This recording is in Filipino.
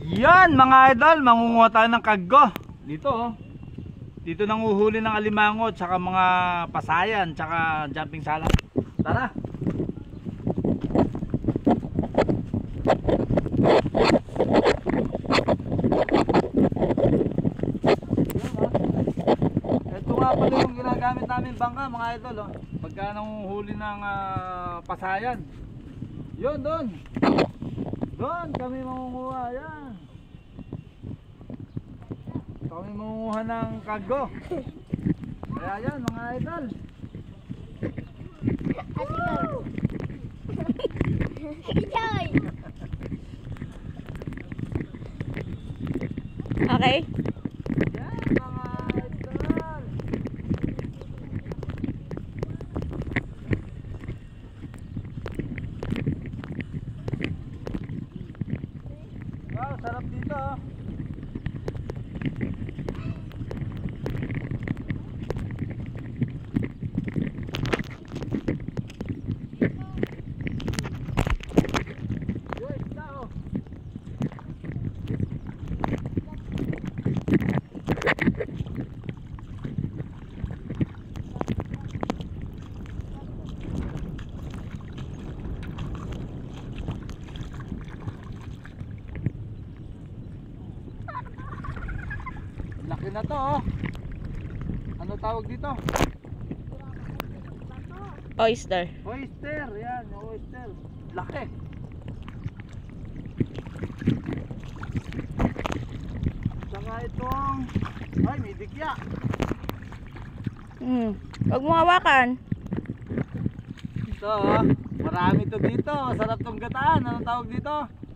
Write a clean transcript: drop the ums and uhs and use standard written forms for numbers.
Yan mga idol, mangunguha tayo ng kaggo. Dito oh. Dito nanguhuli ng alimango, tsaka mga pasayan, tsaka jumping salak. Tara. Ito nga pala yung ginagamit namin bangka mga idol oh. Pagka nanguhuli ng pasayan. Yun doon. Doon kami mangunguha, yan. Kami mangunguha ng kaggo. Kaya yan mga idol. Okay. Yan mga idol. Wow, sarap dito oh. Yo, isda oh. Laki na to oh. Ano tawag dito? Oyster. Oyster, yan, oyster. Laki. Saka itong, ay may dikya. Huwag mo hawakan. Ito oh, marami to dito. Sarap tong gataan. Ano tawag dito?